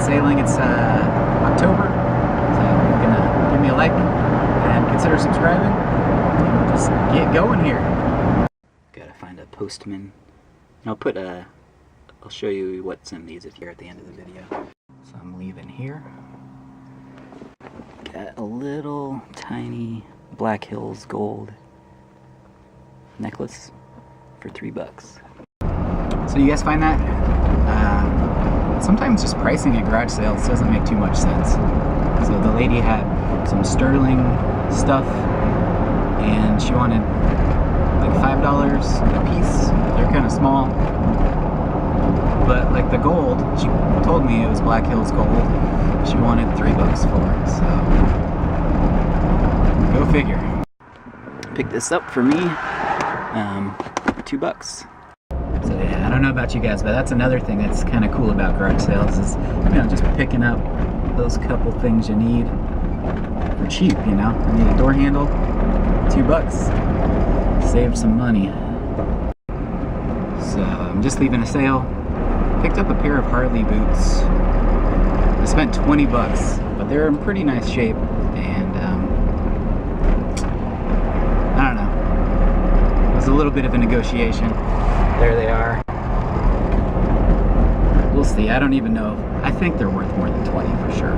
sailing. It's October, so you're gonna give me a like and consider subscribing. And just get going here. Gotta find a postman. I'll show you what's in these if you're at the end of the video. So I'm leaving here. Got a little tiny Black Hills gold necklace for $3. So you guys find that? Sometimes just pricing at garage sales doesn't make too much sense. So the lady had some sterling stuff and she wanted like $5 a piece. They're kind of small. But like the gold, she told me it was Black Hills gold. She wanted $3 for it, so go figure. Picked this up for me, $2. So yeah, I don't know about you guys, but that's another thing that's kind of cool about garage sales is, you know, just picking up those couple things you need for cheap, you know. I need a door handle, $2. Saved some money. So I'm just leaving a sale. Picked up a pair of Harley boots. I spent $20, but they're in pretty nice shape, and I don't know. It was a little bit of a negotiation. There they are. We'll see. I don't even know. I think they're worth more than 20 for sure.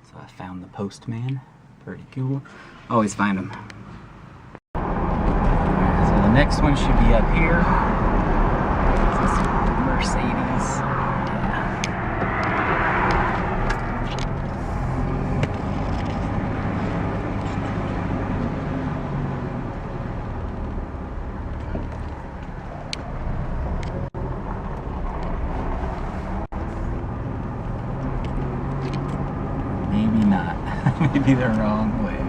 So I found the postman. Pretty cool. Always find them. So the next one should be up here. Mercedes. Maybe not. Maybe the wrong way.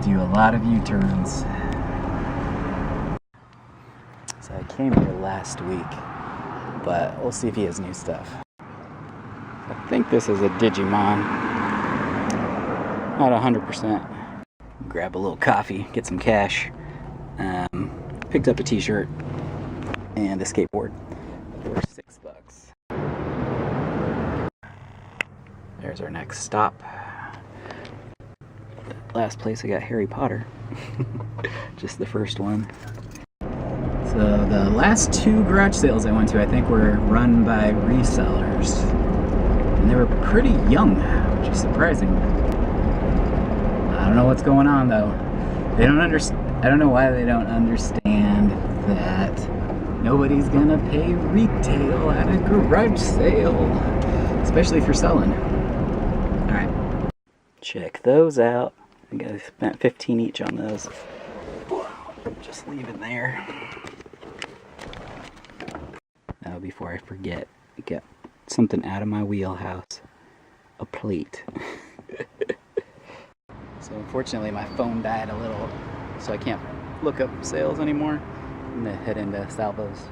Do a lot of U-turns. So I came here last week, but we'll see if he has new stuff. I think this is a Digimon. Not 100%. Grab a little coffee, get some cash. Picked up a t-shirt and a skateboard for $6. There's our next stop. Last place I got Harry Potter. Just the first one. So the last two garage sales I went to, I think, were run by resellers. And they were pretty young, which is surprising. I don't know what's going on though. They don't understand. I don't know why they don't understand that nobody's gonna pay retail at a garage sale, especially if you're selling. All right, check those out. I think I spent 15 each on those. Just leave it there. Now, before I forget, get something out of my wheelhouse. A plate. So unfortunately my phone died a little, so I can't look up sales anymore. I'm gonna head into Salvo's.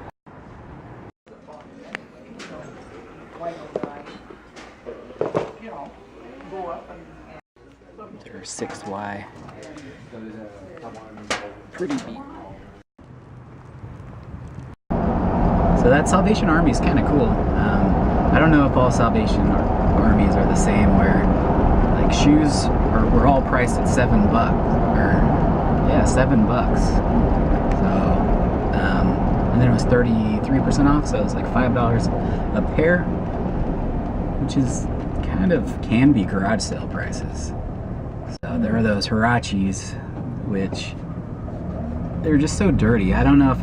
They're 6Y. Pretty beat. So that Salvation Army is kind of cool. I don't know if all Salvation Armies are the same, where like shoes were all priced at $7, or yeah, $7. So and then it was 33% off, so it was like $5 a pair, which is kind of can be garage sale prices. So there are those Hirachis, which they're just so dirty. I don't know if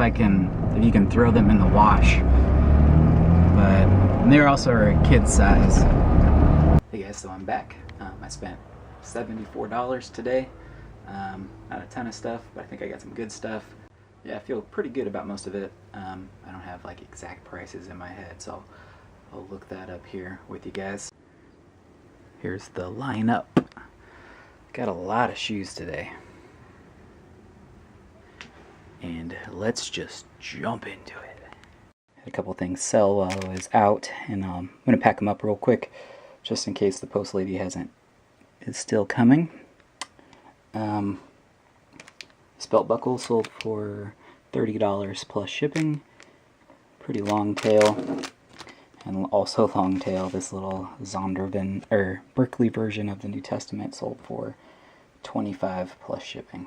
you can throw them in the wash, but they're also a kid size. Hey guys, so I'm back. I spent $74 today. Not a ton of stuff, but I think I got some good stuff. Yeah, I feel pretty good about most of it. I don't have like exact prices in my head, so I'll look that up here with you guys. Here's the lineup. Got a lot of shoes today. And let's just jump into it. Had a couple things sell while I was out, and I'm going to pack them up real quick, just in case the post lady is still coming. This belt buckle sold for $30 plus shipping. Pretty long tail. And also long tail, this little Zondervan, or Berkeley version of the New Testament sold for $25 plus shipping.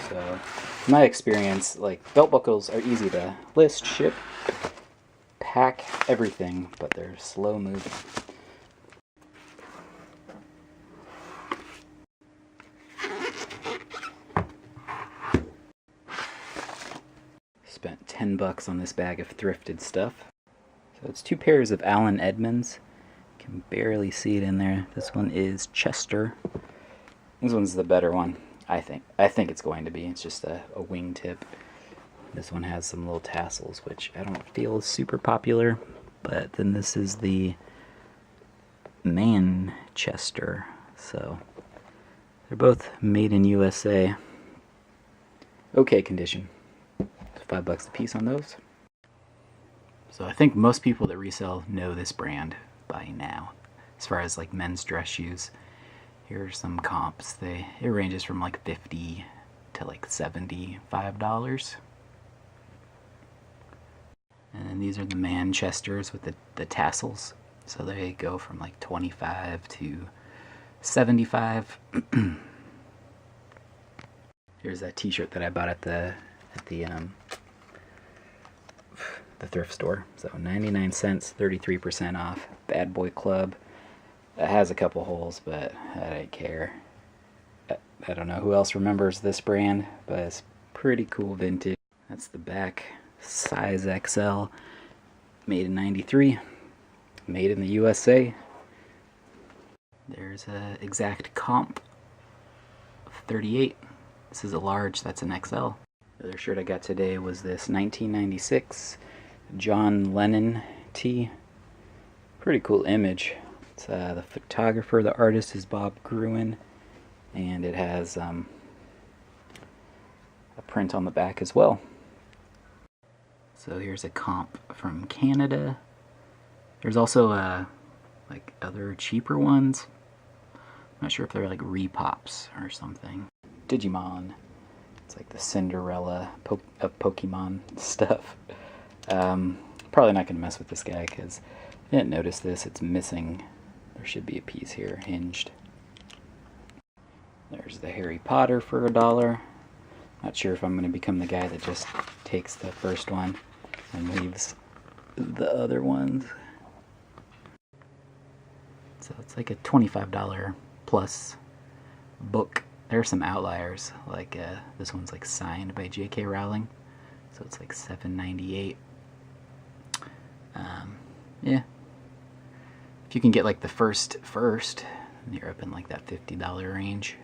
So, in my experience, like, belt buckles are easy to list, ship, pack, everything, but they're slow moving. Spent $10 on this bag of thrifted stuff. So it's 2 pairs of Allen Edmonds. You can barely see it in there. This one is Chester. This one's the better one, I think. I think it's going to be. It's just a wingtip. This one has some little tassels, which I don't feel is super popular. But then this is the Manchester. So they're both made in USA. Okay condition. $5 a piece on those. So I think most people that resell know this brand by now. As far as like men's dress shoes, here are some comps. It ranges from like $50 to like $75. And then these are the Manchesters with the tassels. So they go from like $25 to $75. Here's that t-shirt that I bought at the thrift store. So 99 cents, 33% off. Bad Boy Club. It has a couple holes, but I don't care. I don't know who else remembers this brand, but it's pretty cool vintage. That's the back. Size XL. Made in 93. Made in the USA. There's a exact comp of 38. This is a large, that's an XL. The other shirt I got today was this 1996 John Lennon tee. Pretty cool image. It's the photographer, the artist is Bob Gruen, and it has a print on the back as well. So here's a comp from Canada. There's also like other cheaper ones. I'm not sure if they're like Repops or something. Digimon. It's like the Cinderella of Pokemon stuff. Probably not going to mess with this guy because I didn't notice this. It's missing. There should be a piece here, hinged. There's the Harry Potter for $1. Not sure if I'm going to become the guy that just takes the first one and leaves the other ones. So it's like a $25 plus book. There are some outliers, like this one's like signed by J.K. Rowling, so it's like $7.98. Yeah, if you can get like the first, you're up in like that $50 range.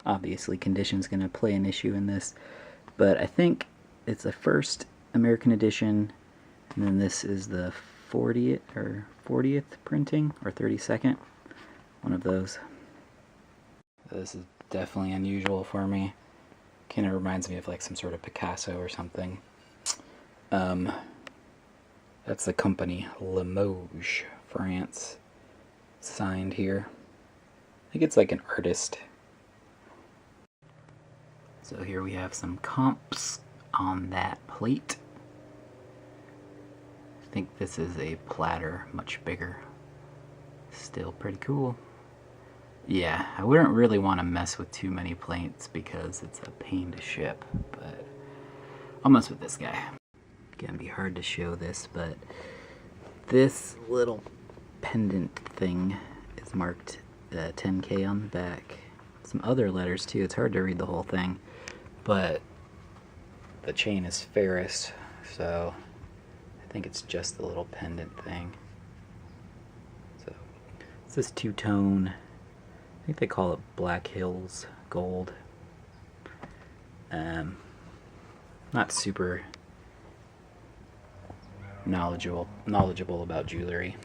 Obviously, condition's going to play an issue in this, but I think it's the first American edition, and then this is the 40th printing, or 32nd. One of those. This is definitely unusual for me. Kind of reminds me of like some sort of Picasso or something. That's the company Limoges, France. Signed here. I think it's like an artist. So here we have some comps on that plate. I think this is a platter, much bigger. Still pretty cool. Yeah, I wouldn't really want to mess with too many plates because it's a pain to ship, but I'll mess with this guy. Gonna be hard to show this, but this little pendant thing is marked 10K on the back. Some other letters too. It's hard to read the whole thing, but the chain is ferrous, so I think it's just the little pendant thing. So it's this two-tone, I think they call it Black Hills gold. Not super knowledgeable about jewelry.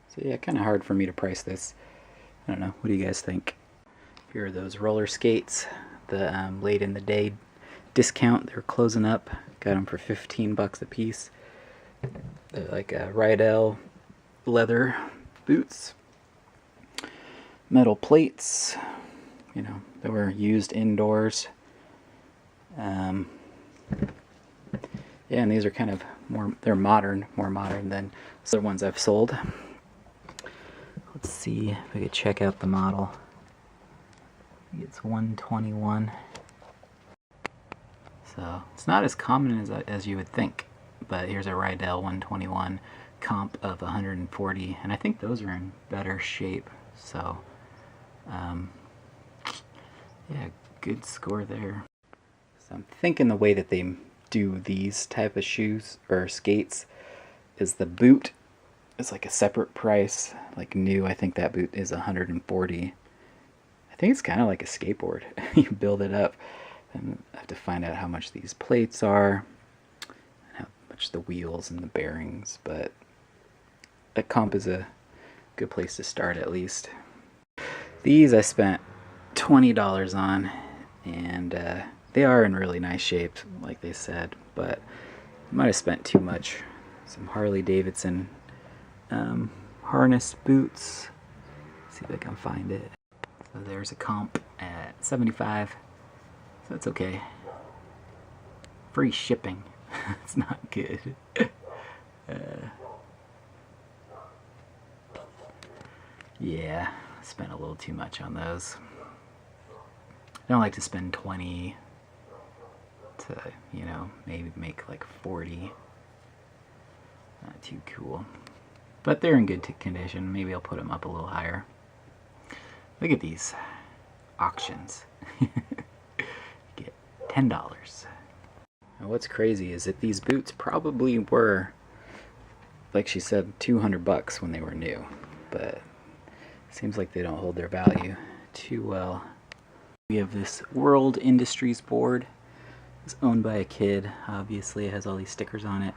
So yeah, kind of hard for me to price this. I don't know. What do you guys think? Here are those roller skates. The late in the day discount. They're closing up. Got them for $15 a piece. They're like Rydell leather boots. Metal plates. You know, they were used indoors. Yeah, and these are kind of they're modern, more modern than the other ones I've sold. Let's see if we could check out the model. I think it's 121. So it's not as common as you would think, but here's a Rydell 121 comp of 140, and I think those are in better shape. So yeah, good score there. So I'm thinking the way that they do these type of shoes or skates is the boot is like a separate price. Like new, I think that boot is 140. I think it's kind of like a skateboard. You build it up, and I have to find out how much these plates are and how much the wheels and the bearings, but a comp is a good place to start at least. These I spent $20 on, and they are in really nice shape, like they said, but I might have spent too much. Some Harley Davidson harness boots. Let's see if I can find it. So there's a comp at 75, so that's okay. Free shipping. It's not good. Yeah, I spent a little too much on those. I don't like to spend 20 to, you know, maybe make like 40. Not too cool. But they're in good condition. Maybe I'll put them up a little higher. Look at these auctions. Get $10. Now what's crazy is that these boots probably were, like she said, 200 bucks when they were new, but it seems like they don't hold their value too well. We have this World Industries board. It's owned by a kid. Obviously it has all these stickers on it.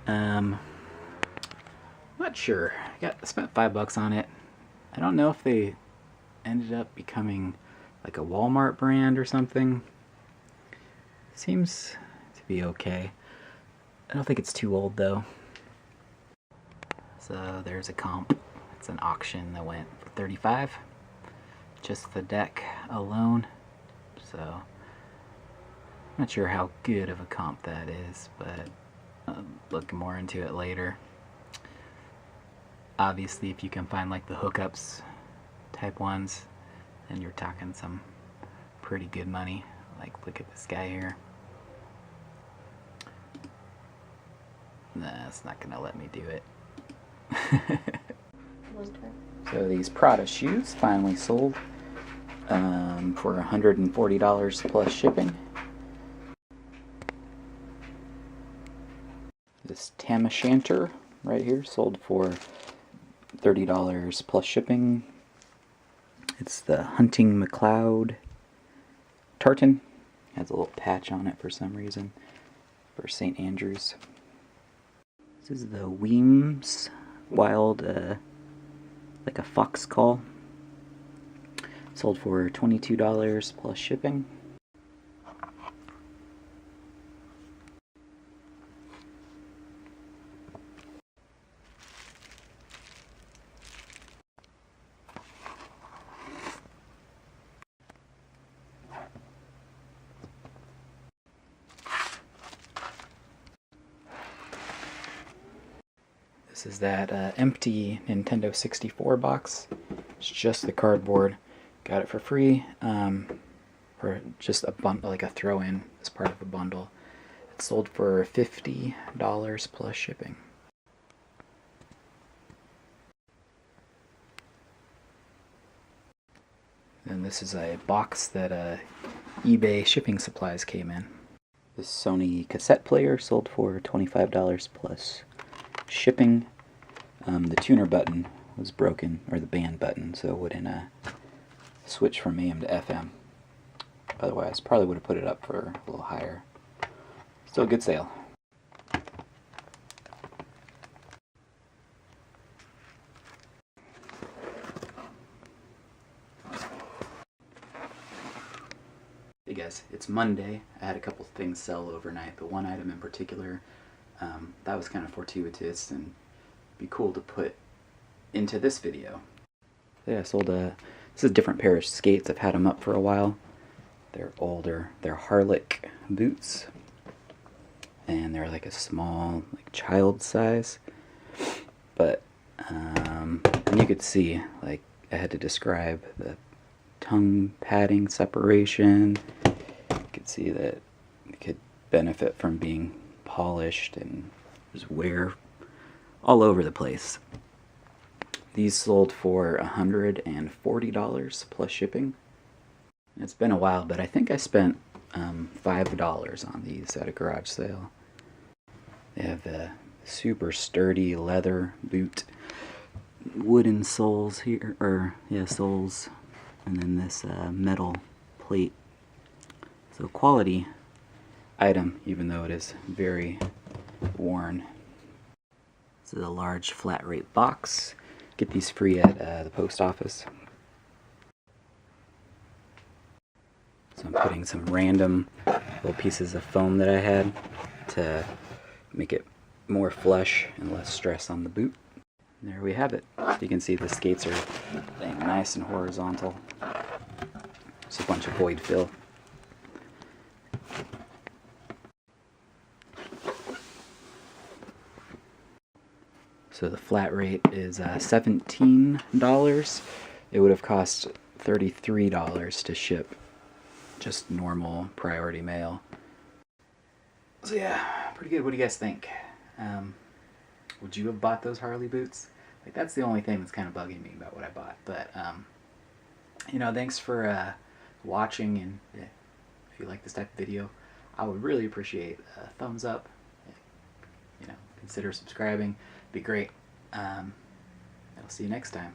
I'm not sure. I spent $5 on it. I don't know if they ended up becoming like a Walmart brand or something. Seems to be okay. I don't think it's too old though. So there's a comp. It's an auction that went for $35. Just the deck alone. So I'm not sure how good of a comp that is, but I'll look more into it later. Obviously, if you can find like the hookups type ones, then you're talking some pretty good money. Like, look at this guy here. Nah, it's not gonna let me do it. So these Prada shoes finally sold for $140 plus shipping. This Tam O'Shanter right here sold for $30 plus shipping. It's the Hunting McLeod tartan. Has a little patch on it for some reason for St. Andrews. This is the Weems Wild, like a fox call. Sold for $22 plus shipping. This is that empty Nintendo 64 box. It's just the cardboard. Got it for free, for just a bundle, like a throw-in as part of a bundle. It sold for $50 plus shipping. And this is a box that eBay shipping supplies came in. This Sony cassette player sold for $25 plus shipping. The tuner button was broken, or the band button, so it wouldn't switch from AM to FM. Otherwise, probably would have put it up for a little higher. Still a good sale. Hey guys, it's Monday. I had a couple things sell overnight, but one item in particular, that was kind of fortuitous and be cool to put into this video. Yeah, I sold this is a different pair of skates. I've had them up for a while. They're older. They're Harlick boots. and they're like a small, like child size. But and you could see, like, I had to describe the tongue padding separation. You could see that it could benefit from being polished, and there's wear all over the place. These sold for $140 plus shipping. It's been a while, but I think I spent $5 on these at a garage sale. They have a super sturdy leather boot, wooden soles here, or yeah, soles, and then this metal plate. So quality item, even though it is very worn. This is a large flat rate box. Get these free at the post office. So I'm putting some random little pieces of foam that I had to make it more flush and less stress on the boot. And there we have it. You can see the skates are laying nice and horizontal. Just a bunch of void fill. So the flat rate is $17. It would have cost $33 to ship just normal priority mail. So yeah, pretty good. What do you guys think? Would you have bought those Harley boots? Like, that's the only thing that's kind of bugging me about what I bought. But you know, thanks for watching, and if you like this type of video, I would really appreciate a thumbs up. You know, consider subscribing. It'd be great. I'll see you next time.